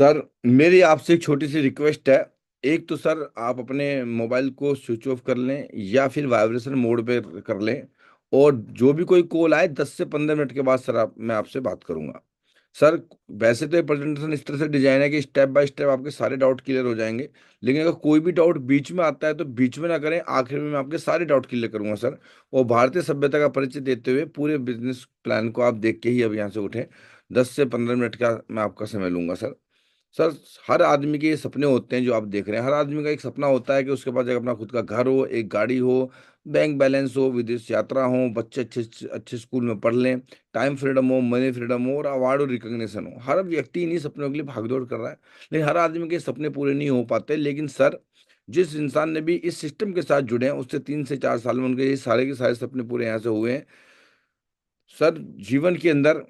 Sir, मेरी आपसे एक छोटी सी रिक्वेस्ट है। एक तो सर, आप अपने मोबाइल को स्विच ऑफ कर लें या फिर वाइब्रेशन मोड पे कर लें। और जो भी कोई कॉल आए 10 से 15 मिनट के बाद सर मैं आपसे बात करूंगा। सर, वैसे तो ये प्रेजेंटेशन इस तरह से डिजाइन है कि स्टेप बाय स्टेप आपके सारे डाउट क्लियर हो जाएंगे। लेकिन अगर कोई भी डाउट बीच में आता है तो बीच में ना करें, आखिर में मैं आपके सारे डाउट क्लियर करूंगा सर। और भारतीय सभ्यता का परिचय देते हुए पूरे बिजनेस प्लान को आप देख के ही अब यहाँ से उठें। 10 से 15 मिनट का मैं आपका समय लूंगा सर। सर, हर आदमी के ये सपने होते हैं जो आप देख रहे हैं। हर आदमी का एक सपना होता है कि उसके पास एक अपना खुद का घर हो, एक गाड़ी हो, बैंक बैलेंस हो, विदेश यात्रा हो, बच्चे अच्छे अच्छे स्कूल में पढ़ लें, टाइम फ्रीडम हो, मनी फ्रीडम हो और अवार्ड और रिकग्निशन हो। हर व्यक्ति इन्हीं सपनों के लिए भागदौड़ कर रहा है। लेकिन हर आदमी के सपने पूरे नहीं हो पाते। लेकिन सर, जिस इंसान ने भी इस सिस्टम के साथ जुड़े हैं उससे 3 से 4 साल में उनके ये सारे के सारे सपने पूरे यहाँ से हुए हैं। सर, जीवन के अंदर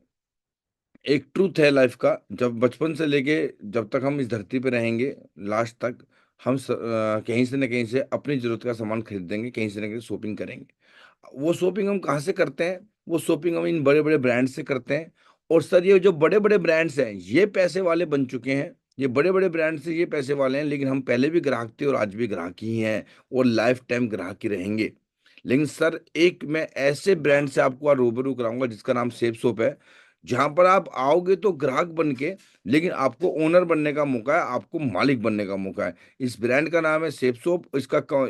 एक ट्रूथ है लाइफ का। जब बचपन से लेके जब तक हम इस धरती पे रहेंगे, लास्ट तक हम कहीं से न कहीं से अपनी जरूरत का सामान खरीदेंगे, कहीं से न कहीं शॉपिंग करेंगे। वो शॉपिंग हम कहाँ से करते हैं? वो शॉपिंग हम इन बड़े बड़े ब्रांड से करते हैं। और सर, ये जो बड़े बड़े ब्रांड्स हैं ये पैसे वाले बन चुके हैं। ये बड़े बड़े ब्रांड से ये पैसे वाले हैं, लेकिन हम पहले भी ग्राहक थे और आज भी ग्राहक ही हैं और लाइफ टाइम ग्राहक ही रहेंगे। लेकिन सर, एक मैं ऐसे ब्रांड से आपको आज रूबरू कराऊंगा जिसका नाम सेफ सोप है। जहां पर आप आओगे तो ग्राहक बन के, लेकिन आपको ओनर बनने का मौका है, आपको मालिक बनने का मौका है। इस ब्रांड का नाम है सेफ सोप।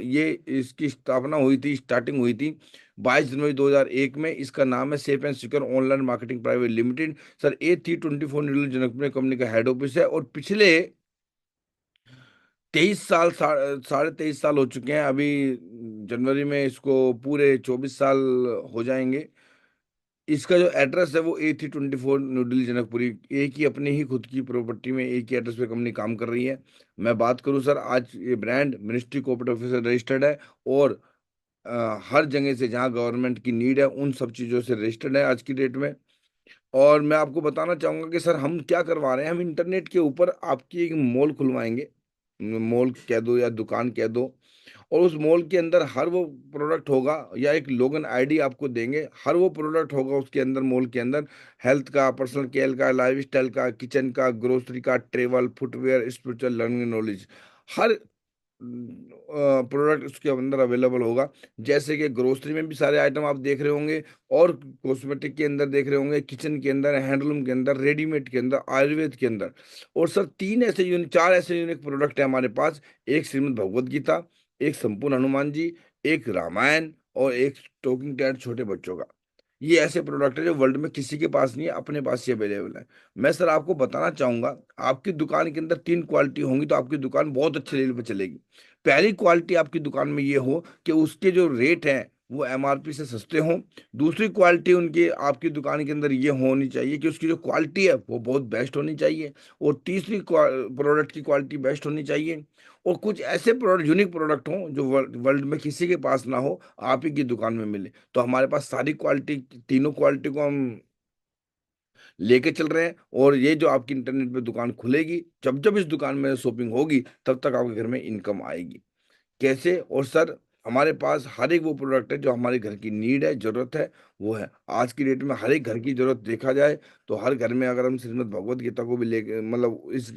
ये इसकी स्थापना हुई थी, स्टार्टिंग हुई थी 22 जनवरी 2001 में। इसका नाम है safe and secure online marketing private limited. Sir, A324 noodle Janakpur company का हेड ऑफिस है। और पिछले 23 साल, 23.5 साल हो चुके हैं अभी। जनवरी में इसको पूरे 24 साल हो जाएंगे। इसका जो एड्रेस है वो A324 न्यू दिल्ली जनकपुरी। एक ही अपनी ही खुद की प्रॉपर्टी में एक ही एड्रेस पे कंपनी काम कर रही है। मैं बात करूं सर, आज ये ब्रांड मिनिस्ट्री कोऑपरेटिव ऑफिस से रजिस्टर्ड है। और हर जगह से जहां गवर्नमेंट की नीड है उन सब चीज़ों से रजिस्टर्ड है आज की डेट में। और मैं आपको बताना चाहूंगा कि सर, हम क्या करवा रहे हैं। हम इंटरनेट के ऊपर आपकी एक मॉल खुलवाएंगे। मॉल कह दो या दुकान कह दो। और उस मॉल के अंदर हर वो प्रोडक्ट होगा, या एक लोगन आईडी आपको देंगे, हर वो प्रोडक्ट होगा उसके अंदर, मॉल के अंदर। हेल्थ का, पर्सनल केयर का, लाइफ स्टाइल का, किचन का, ग्रोसरी का, travel, footwear, spiritual, learning, knowledge, हर प्रोडक्ट उसके अंदर अवेलेबल होगा। जैसे कि ग्रोसरी में भी सारे आइटम आप देख रहे होंगे, और कॉस्मेटिक के अंदर देख रहे होंगे, किचन के अंदर, हैंडलूम के अंदर, रेडीमेड के अंदर, आयुर्वेद के अंदर। और सर, 4 ऐसे यूनिक प्रोडक्ट है हमारे पास। एक श्रीमद् भगवत गीता, एक संपूर्ण हनुमान जी, एक रामायण, और एक टॉकिंग टैड छोटे बच्चों का। ये ऐसे प्रोडक्ट है जो वर्ल्ड में किसी के पास नहीं है, अपने पास ही अवेलेबल है। मैं सर आपको बताना चाहूंगा, आपकी दुकान के अंदर 3 क्वालिटी होंगी तो आपकी दुकान बहुत अच्छे लेवल पे चलेगी। पहली क्वालिटी आपकी दुकान में ये हो कि उसके जो रेट हैं वो MRP से सस्ते हों। दूसरी क्वालिटी उनकी आपकी दुकान के अंदर ये होनी चाहिए कि उसकी जो क्वालिटी है वो बहुत बेस्ट होनी चाहिए। और तीसरी प्रोडक्ट की क्वालिटी बेस्ट होनी चाहिए। और कुछ ऐसे प्रोडक्ट, यूनिक प्रोडक्ट हों जो वर्ल्ड में किसी के पास ना हो, आप ही की दुकान में मिले। तो हमारे पास सारी क्वालिटी, तीनों क्वालिटी को हम लेके चल रहे हैं। और ये जो आपकी इंटरनेट पे दुकान खुलेगी, जब जब इस दुकान में शॉपिंग होगी तब तक आपके घर में इनकम आएगी। कैसे? और सर, हमारे पास हर एक वो प्रोडक्ट है जो हमारे घर की नीड है, जरूरत है, वो है। आज की डेट में हर एक घर की जरूरत देखा जाए तो हर घर में, अगर हम श्रीमद् भगवत गीता को भी ले, मतलब इस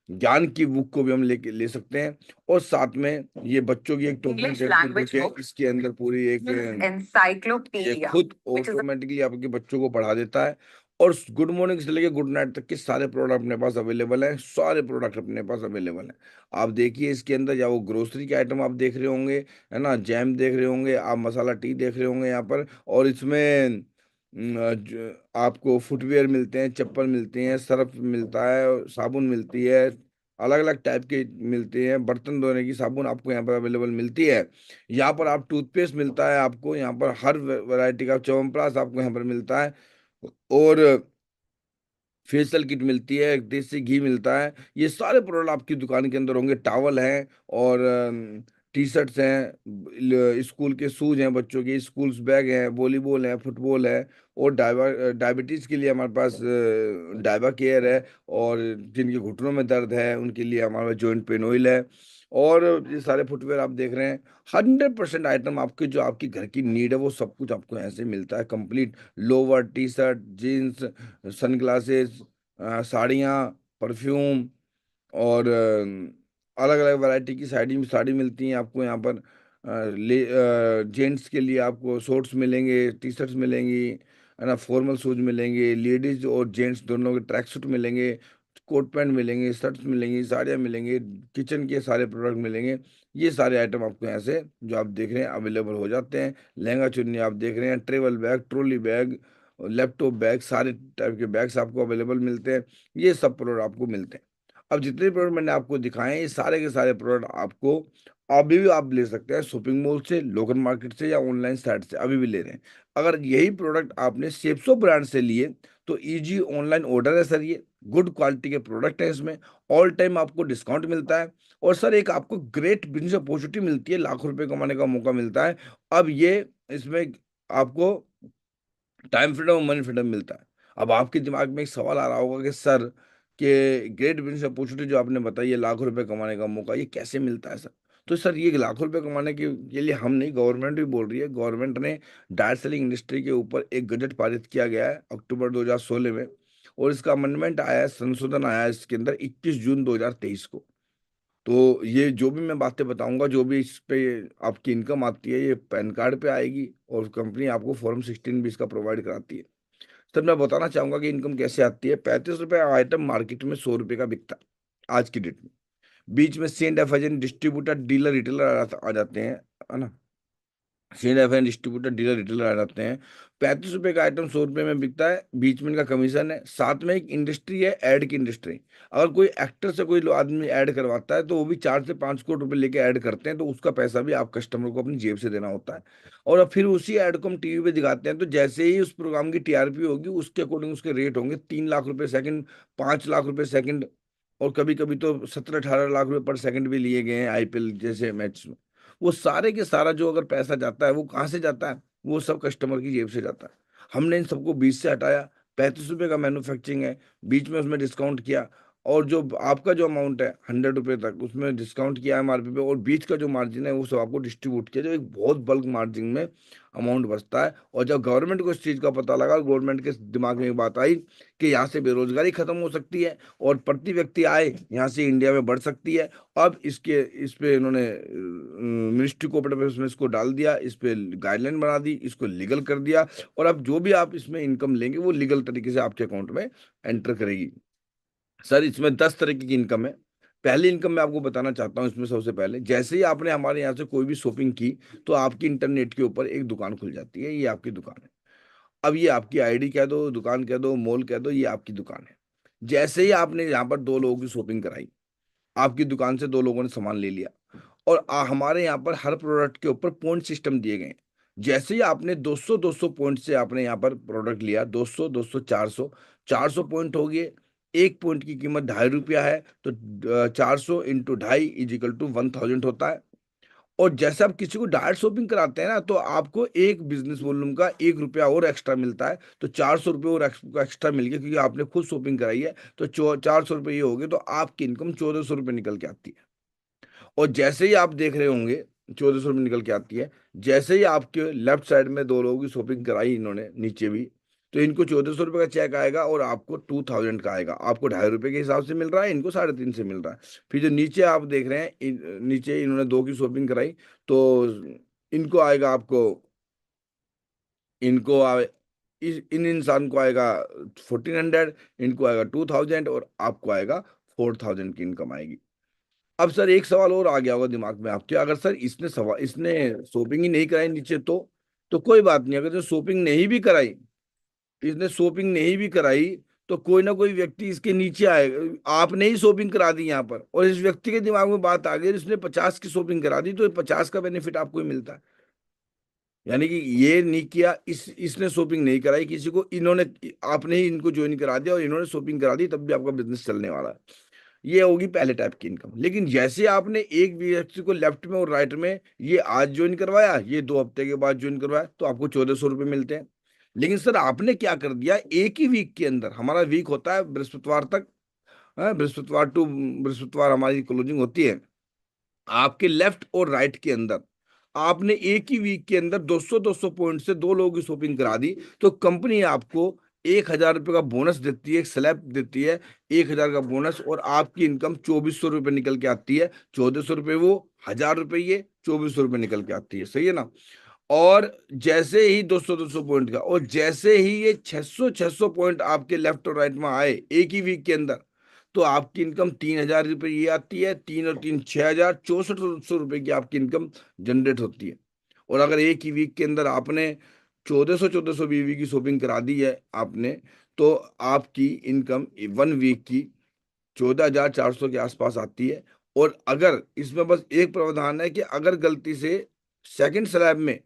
ज्ञान की बुक को भी हम लेके ले सकते हैं। और साथ में ये बच्चों की एक टॉकिंग लैंग्वेज है, इसके अंदर पूरी एक ये encyclopedia, खुद which is ऑटोमेटिकली आपके बच्चों को पढ़ा देता है। और गुड मॉर्निंग से लेके गुड नाइट तक के सारे प्रोडक्ट अपने पास अवेलेबल हैं। सारे प्रोडक्ट अपने पास अवेलेबल हैं। आप देखिए इसके अंदर, या वो ग्रोसरी के आइटम आप देख रहे होंगे, है ना, जैम देख रहे होंगे, आप मसाला टी देख रहे होंगे यहाँ पर। और इसमें आपको फुटवेयर मिलते हैं, चप्पल मिलती हैं, सर्फ मिलता है, साबुन मिलती है, अलग अलग टाइप के मिलते हैं। बर्तन धोने की साबुन आपको यहाँ पर अवेलेबल मिलती है। यहाँ पर आप टूथपेस्ट मिलता है आपको, यहाँ पर हर वैरायटी का च्यवनप्राश आपको यहाँ पर मिलता है। और फेशियल किट मिलती है, देसी घी मिलता है। ये सारे प्रोडक्ट आपकी दुकान के अंदर होंगे। टावल हैं, और टी शर्ट्स हैं, स्कूल के शूज हैं, बच्चों के स्कूल्स बैग हैं, वॉलीबॉल है, फुटबॉल है। और डायबिटीज़ के लिए हमारे पास डायबा केयर है। और जिनके घुटनों में दर्द है उनके लिए हमारे पास जॉइंट पेन ऑयल है। और ये सारे फुटवेयर आप देख रहे हैं। 100% आइटम आपके, जो आपकी घर की नीड है वो सब कुछ आपको ऐसे मिलता है complete. Lower, T shirt, jeans, sunglasses, साड़ियाँ, परफ्यूम और अलग अलग वैरायटी की साड़ी साड़ी मिलती हैं आपको यहाँ पर। जेंट्स के लिए आपको शॉर्ट्स मिलेंगे, टी शर्ट्स मिलेंगी, है ना, फॉर्मल शूज मिलेंगे, लेडीज और जेंट्स दोनों के ट्रैक सूट मिलेंगे, कोट पैंट मिलेंगे, शर्ट्स मिलेंगी, साड़ियाँ मिलेंगी, किचन के सारे प्रोडक्ट मिलेंगे। ये सारे आइटम आपको यहाँ से जो आप देख रहे हैं अवेलेबल हो जाते हैं। लहंगा चुन्नी आप देख रहे हैं, travel bag, trolley bag, laptop bag, सारे टाइप के बैग्स आपको अवेलेबल मिलते हैं। ये सब प्रोडक्ट आपको मिलते हैं। अब जितने प्रोडक्ट मैंने आपको दिखाए हैं, ये सारे के सारे प्रोडक्ट आपको अभी भी आप ले सकते हैं शॉपिंग मॉल से, लोकल मार्केट से या ऑनलाइन साइट से, अभी भी ले रहे हैं। अगर यही प्रोडक्ट आपने सेप्सो ब्रांड से लिए तो इजी ऑनलाइन ऑर्डर है सर, ये गुड क्वालिटी के प्रोडक्ट है, इसमें ऑल टाइम आपको डिस्काउंट मिलता है। और सर एक आपको ग्रेट बिजनेस अपॉर्चुनिटी मिलती है, लाखों रुपए कमाने का मौका मिलता है। अब ये इसमें आपको टाइम फ्रीडम और मनी फ्रीडम मिलता है। अब आपके दिमाग में एक सवाल आ रहा होगा कि सर के ग्रेट बिजनेस अपॉर्चुनिटी जो आपने बताई है, लाखों रुपए कमाने का मौका, ये कैसे मिलता है सर? तो सर ये लाखों रुपए कमाने के लिए हम नहीं, गवर्नमेंट भी बोल रही है। गवर्नमेंट ने डायरेक्ट सेलिंग इंडस्ट्री के ऊपर एक गजट पारित किया गया है अक्टूबर 2016 में, और इसका अमेंडमेंट आया है, संशोधन आया है इसके अंदर 21 जून 2023 को। तो ये जो भी मैं बातें बताऊंगा, जो भी इस पे आपकी इनकम आती है, ये पैन कार्ड पे आएगी, और कंपनी आपको फॉर्म 16 भी इसका प्रोवाइड कराती है। सर मैं बताना चाहूंगा कि इनकम कैसे आती है। 35 रुपए आइटम मार्केट में 100 रुपए का बिकता है आज की डेट में। बीच में C and F agent, distributor, dealer, retailer आ जाते हैं, है ना। CNF F and distributor, dealer, retailer आ जाते हैं। 35 रुपए का आइटम 100 रुपए में बिकता है, बीच में इनका कमीशन है। साथ में एक इंडस्ट्री है, ऐड की इंडस्ट्री। अगर कोई एक्टर से कोई आदमी ऐड करवाता है तो वो भी 4 से 5 करोड़ रुपए लेके ऐड करते हैं, तो उसका पैसा भी आप कस्टमर को अपनी जेब से देना होता है। और अब फिर उसी ऐड को हम टीवी पे दिखाते हैं, तो जैसे ही उस प्रोग्राम की टीआरपी होगी उसके अकॉर्डिंग उसके रेट होंगे। 3 लाख रुपए सेकंड, 5 लाख रुपए सेकंड, और कभी कभी तो 17-18 लाख रुपए पर सेकंड भी लिए गए हैं आईपीएल जैसे मैच में। वो सारे के सारा जो अगर पैसा जाता है वो कहाँ से जाता है? वो सब कस्टमर की जेब से जाता है। हमने इन सबको 20 से हटाया। 35 रुपए का मैन्युफैक्चरिंग है, बीच में उसमें डिस्काउंट किया, और जो आपका जो अमाउंट है 100 रुपए तक, उसमें डिस्काउंट किया एमआरपी पे, और बीच का जो मार्जिन है वो सब आपको डिस्ट्रीब्यूट किया, जो एक बहुत बल्क मार्जिन में अमाउंट बचता है। और जब गवर्नमेंट को इस चीज़ का पता लगा, गवर्नमेंट के दिमाग में एक बात आई कि यहाँ से बेरोजगारी खत्म हो सकती है और प्रति व्यक्ति आय यहाँ से इंडिया में बढ़ सकती है। अब इस पे इन्होंने मिनिस्ट्री कोऑपरेटिव अफेयर्स में इसको डाल दिया, इस पे गाइडलाइन बना दी, इसको लीगल कर दिया। और अब जो भी आप इसमें इनकम लेंगे वो लीगल तरीके से आपके अकाउंट में एंटर करेगी। सर इसमें 10 तरीके की इनकम है। पहली इनकम मैं आपको बताना चाहता हूँ इसमें। सबसे पहले जैसे ही आपने हमारे यहाँ से कोई भी शॉपिंग की, तो आपकी इंटरनेट के ऊपर एक दुकान खुल जाती है, ये आपकी दुकान है। अब ये आपकी आईडी कह दो, दुकान कह दो, मॉल कह दो, ये आपकी दुकान है। जैसे ही आपने यहाँ पर 2 लोगों की शॉपिंग कराई, आपकी दुकान से 2 लोगों ने सामान ले लिया, और हमारे यहाँ पर हर प्रोडक्ट के ऊपर पॉइंट सिस्टम दिए गए हैं। जैसे ही आपने 200 200 पॉइंट से आपने यहाँ पर प्रोडक्ट लिया, 200 200 400, 400 पॉइंट हो गए। एक पॉइंट की कीमत ₹2.5 है, तो 400 इंटू ढाई इज इक्वल टू 1000 होता है। और जैसे आप किसी को डायरेक्ट शॉपिंग कराते हैं ना, तो आपको एक बिजनेस वॉल्यूम का ₹1 और एक्स्ट्रा मिलता है। तो ₹400 और एक्स्ट्रा मिल गया, क्योंकि आपने खुद शॉपिंग कराई है। तो 400 रुपये ये हो गए, तो आपकी इनकम ₹1400 निकल के आती है। और जैसे ही आप देख रहे होंगे 1400 रुपये निकल के आती है, जैसे ही आपके लेफ्ट साइड में 2 लोगों की शॉपिंग कराई इन्होंने नीचे भी, तो इनको 1400 रुपये का चेक आएगा, और आपको 2000 का आएगा। आपको ₹2.5 के हिसाब से मिल रहा है, इनको 3.5 से मिल रहा है। फिर जो नीचे आप देख रहे हैं, नीचे इन्होंने 2 की शॉपिंग कराई, तो इनको आएगा आपको, इनको इन इंसान को आएगा 1400, इनको आएगा 2000, और आपको आएगा 4000 की इनकम आएगी। अब सर एक सवाल और आ गया होगा दिमाग में आपके, अगर सर इसने शॉपिंग ही नहीं कराई नीचे, तो कोई बात नहीं। अगर जो शॉपिंग नहीं भी कराई, इसने शॉपिंग नहीं भी कराई, तो कोई ना कोई व्यक्ति इसके नीचे आएगा। आपने ही शॉपिंग करा दी यहाँ पर, और इस व्यक्ति के दिमाग में बात आ गई, इसने 50 की शॉपिंग करा दी, तो 50 का बेनिफिट आपको ही मिलता है। यानी कि ये नहीं किया, इसने शॉपिंग नहीं कराई किसी को, इन्होंने, आपने ही इनको ज्वाइन करा दिया और इन्होंने शॉपिंग करा दी, तब भी आपका बिजनेस चलने वाला है। ये होगी पहले टाइप की इनकम। लेकिन जैसे आपने एक व्यक्ति को लेफ्ट में और राइट में, ये आज ज्वाइन करवाया, ये 2 हफ्ते के बाद ज्वाइन करवाया, तो आपको 1400 रुपये मिलते हैं। लेकिन सर आपने क्या कर दिया, एक ही वीक के अंदर, हमारा वीक होता है बृहस्पतिवार तक, बृहस्पतिवार टू बृहस्पतिवार हमारी क्लोजिंग होती है। आपके लेफ्ट और राइट के अंदर आपने एक ही वीक के अंदर 200 200 पॉइंट से 2 लोगों की शॉपिंग करा दी, तो कंपनी आपको 1,000 रुपये का बोनस देती है, एक स्लैब देती है, 1,000 का बोनस, और आपकी इनकम 2,400 रुपये निकल के आती है। 1,400 रुपये वो, 1,000 रुपये ये, 2,400 रुपये निकल के आती है, सही है ना। और जैसे ही 200-200 पॉइंट का, और जैसे ही ये 600-600 पॉइंट आपके लेफ्ट और राइट में आए एक ही वीक के अंदर, तो आपकी इनकम 3,000 रुपये ये आती है। 3 और 3 6,000, 6400 रुपये की आपकी इनकम जनरेट होती है। और अगर एक ही वीक के अंदर आपने 1,400 बीवी की शॉपिंग करा दी है आपने, तो आपकी इनकम 1 वीक की 14,400 के आसपास आती है। और अगर इसमें बस एक प्रावधान है कि अगर गलती से सेकंड स्लैब में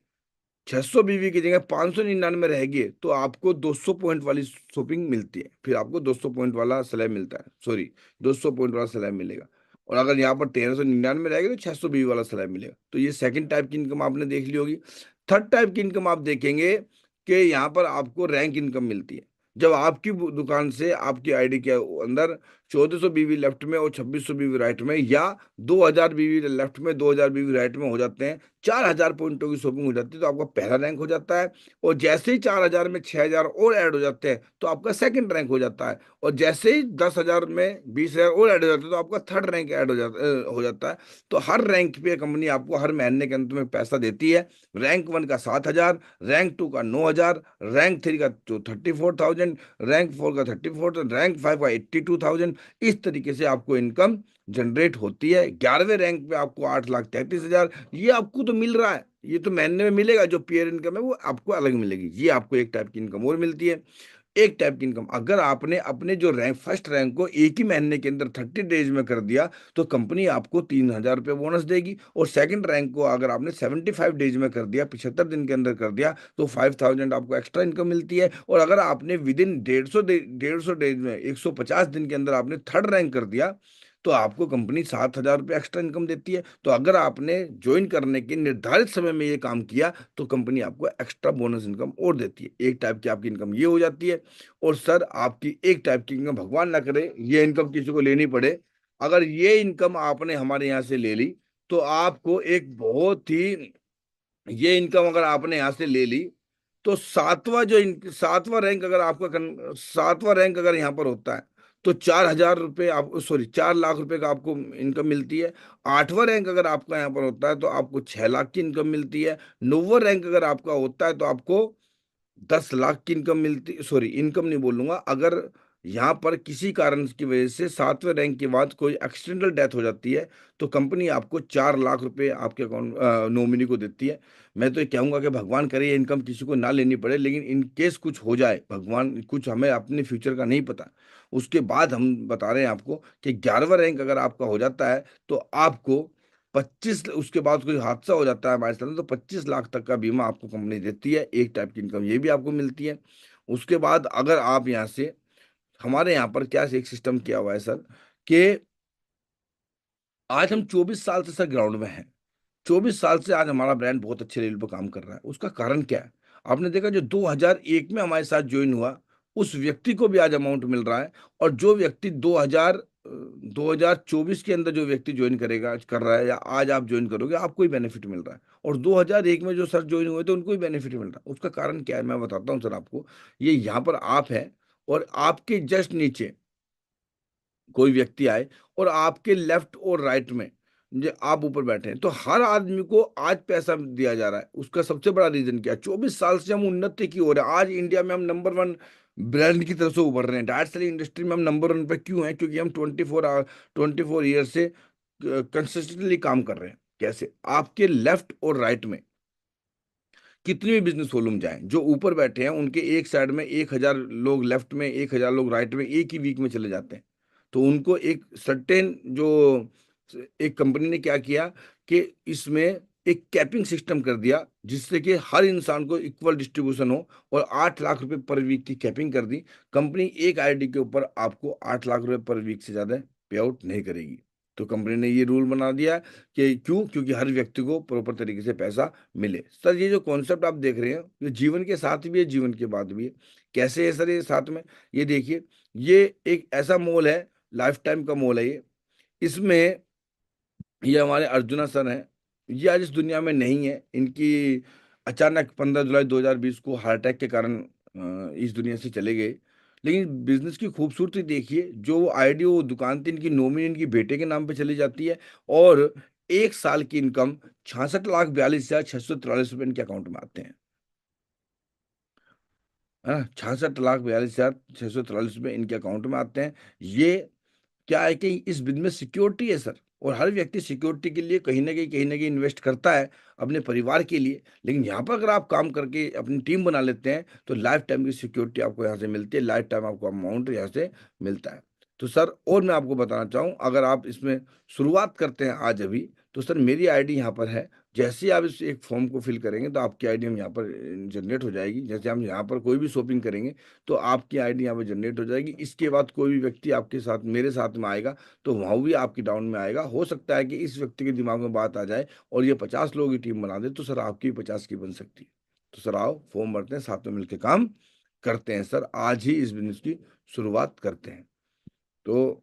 600 बीवी की जगह 599 रह गए, तो आपको 200 पॉइंट वाली शॉपिंग मिलती है, फिर आपको 200 पॉइंट वाला स्लैब मिलता है, सॉरी, 200 पॉइंट वाला स्लैब मिलेगा। और अगर यहाँ पर 1,399 रहेगा तो 600 बीवी वाला स्लैब मिलेगा। तो ये सेकंड टाइप की इनकम आपने देख ली होगी। थर्ड टाइप की इनकम आप देखेंगे कि यहाँ पर आपको रैंक इनकम मिलती है। जब आपकी दुकान से आपकी आईडी के अंदर 1,400 बीवी लेफ्ट में और 2,600 बीवी राइट में, या 2,000 बीवी लेफ्ट में 2,000 बीवी राइट में हो जाते हैं, 4,000 पॉइंटों की शॉपिंग हो जाती है, तो आपका पहला रैंक हो जाता है। और जैसे ही 4,000 में 6,000 और ऐड हो जाते हैं, तो आपका सेकंड रैंक हो जाता है। और जैसे ही 10,000 में 20,000 और ऐड हो जाते हैं, तो आपका थर्ड रैंक ऐड हो जाता है। तो हर रैंक पे कंपनी आपको हर महीने के अंत में पैसा देती है। रैंक 1 का 7,000, रैंक 2 का 9,000, रैंक 3 का तो 34,000, रैंक 4 का 34,000, रैंक 5 का 82,000। इस तरीके से आपको इनकम जनरेट होती है। 11वें रैंक पे आपको 8,33,000, ये आपको तो मिल रहा है, ये तो महीने में मिलेगा। जो पेयर इनकम है वो आपको अलग मिलेगी, ये आपको एक टाइप की इनकम और मिलती है। एक टाइप की इनकम, अगर आपने अपने जो रैंक फर्स्ट रैंक को एक ही महीने के अंदर 30 डेज में कर दिया, तो कंपनी आपको 3,000 रुपये बोनस देगी। और सेकंड रैंक को अगर आपने 75 डेज में कर दिया, 75 दिन के अंदर कर दिया, तो 5,000 आपको एक्स्ट्रा इनकम मिलती है। और अगर आपने विद इन 150 डेज में, 150 दिन के अंदर आपने थर्ड रैंक कर दिया, तो आपको कंपनी 7,000 रुपये एक्स्ट्रा इनकम देती है। तो अगर आपने ज्वाइन करने के निर्धारित समय में ये काम किया, तो कंपनी आपको एक्स्ट्रा बोनस इनकम और देती है। एक टाइप की आपकी इनकम ये हो जाती है। और सर, आपकी एक टाइप की इनकम, भगवान ना करे ये इनकम किसी को लेनी पड़े, अगर ये इनकम आपने हमारे यहाँ से ले ली, तो आपको एक बहुत ही, ये इनकम अगर आपने यहाँ से ले ली, तो सातवां रैंक अगर आपका सातवां रैंक अगर यहाँ पर होता है, तो 4,000 रुपये आप, सॉरी, 4 लाख रुपए का आपको इनकम मिलती है। आठवां रैंक अगर आपका यहाँ पर होता है, तो आपको 6 लाख की इनकम मिलती है। नौवां रैंक अगर आपका होता है, तो आपको 10 लाख की इनकम मिलती, सॉरी, इनकम नहीं बोलूंगा, अगर यहाँ पर किसी कारण की वजह से 7वें रैंक के बाद कोई एक्सीडेंटल डेथ हो जाती है, तो कंपनी आपको 4 लाख रुपए आपके अकाउंट, नॉमिनी को देती है। मैं तो ये कहूंगा कि भगवान करे ये इनकम किसी को ना लेनी पड़े, लेकिन इन केस कुछ हो जाए, भगवान, कुछ हमें अपने फ्यूचर का नहीं पता, उसके बाद हम बता रहे हैं आपको कि 11वां रैंक अगर आपका हो जाता है, तो आपको 25, उसके बाद कोई हादसा हो जाता है हमारे साथ में, तो 25 लाख तक का बीमा आपको कंपनी देती है। एक टाइप की इनकम ये भी आपको मिलती है। उसके बाद अगर आप यहाँ से, हमारे यहाँ पर क्या एक सिस्टम किया हुआ है सर, कि आज हम 24 साल से सर ग्राउंड में हैं। 24 साल से आज हमारा ब्रांड बहुत अच्छे लेवल पर काम कर रहा है। उसका कारण क्या है? आपने देखा, जो 2001 में हमारे साथ ज्वाइन हुआ, उस व्यक्ति को भी आज अमाउंट मिल रहा है। और जो व्यक्ति 2024 के अंदर जो व्यक्ति ज्वाइन करेगा, कर रहा है, या आज आप ज्वाइन करोगे, आपको ही बेनिफिट मिल रहा है। और 2001 में जो सर ज्वाइन हुए थे, उनको ही बेनिफिट मिल रहा है। उसका कारण क्या है, मैं बताता हूँ सर आपको। ये यहाँ पर आप है, और आपके जस्ट नीचे कोई व्यक्ति आए, और आपके लेफ्ट और राइट में जो आप ऊपर बैठे हैं, तो हर आदमी को आज पैसा दिया जा रहा है। उसका सबसे बड़ा रीजन क्या है? 24 साल से हम उन्नति की ओर है। आज इंडिया में हम नंबर 1 ब्रांड की तरफ से उभर रहे हैं। डाइट सेलिंग इंडस्ट्री में हम नंबर 1 पे क्यों हैं? क्योंकि हम 24 ईयर से कंसिस्टेंटली काम कर रहे हैं। कैसे? आपके लेफ्ट और राइट में कितनी भी बिजनेस वॉल्यूम जाए, जो ऊपर बैठे हैं उनके एक साइड में 1,000 लोग लेफ्ट में, 1,000 लोग राइट में एक ही वीक में चले जाते हैं। तो उनको एक सर्टेन जो, एक कंपनी ने क्या किया कि इसमें एक कैपिंग सिस्टम कर दिया, जिससे कि हर इंसान को इक्वल डिस्ट्रीब्यूशन हो। और 8 लाख रुपए पर वीक की कैपिंग कर दी। कंपनी एक आईडी के ऊपर आपको 8 लाख रुपए पर वीक से ज्यादा पे आउट नहीं करेगी। तो कंपनी ने ये रूल बना दिया कि क्यों? क्योंकि हर व्यक्ति को प्रॉपर तरीके से पैसा मिले। सर, ये जो कॉन्सेप्ट आप देख रहे हैं, ये जीवन के साथ भी है, जीवन के बाद भी है। कैसे है सर ये साथ में? ये देखिए, ये एक ऐसा मॉल है, लाइफ टाइम का मॉल है ये। इसमें ये हमारे अर्जुना सर हैं। ये आज इस दुनिया में नहीं है। इनकी अचानक 15 जुलाई 2020 को हार्ट अटैक के कारण इस दुनिया से चले गए। लेकिन बिजनेस की खूबसूरती देखिए, जो आईडी वो दुकान थी इनकी नॉमिनी इनकी बेटे के नाम पे चली जाती है, और 1 साल की इनकम 66,42,643 रुपये इनके अकाउंट में आते हैं। है ना, 66,42,643 रुपये इनके अकाउंट में आते हैं। ये क्या है कि इस बिजनेस में सिक्योरिटी है सर, और हर व्यक्ति सिक्योरिटी के लिए कहीं ना कहीं इन्वेस्ट करता है अपने परिवार के लिए। लेकिन यहाँ पर अगर आप काम करके अपनी टीम बना लेते हैं तो लाइफ टाइम की सिक्योरिटी आपको यहाँ से मिलती है, लाइफ टाइम आपको अमाउंट यहाँ से मिलता है। तो सर, और मैं आपको बताना चाहूँ, अगर आप इसमें शुरुआत करते हैं आज अभी, तो सर मेरी आईडी यहाँ पर है। जैसे ही आप इस एक फॉर्म को फिल करेंगे तो आपकी आईडी हम यहाँ पर जनरेट हो जाएगी। जैसे हम यहाँ पर कोई भी शॉपिंग करेंगे तो आपकी आईडी यहाँ पर जनरेट हो जाएगी। इसके बाद कोई भी व्यक्ति आपके साथ मेरे साथ में आएगा तो वहाँ भी आपकी डाउन में आएगा। हो सकता है कि इस व्यक्ति के दिमाग में बात आ जाए और ये 50 लोगों की टीम बना दे, तो सर आपकी भी 50 की बन सकती है। तो सर आओ, फॉर्म भरते हैं, साथ में मिलकर काम करते हैं सर, आज ही इस बिजनेस की शुरुआत करते हैं। तो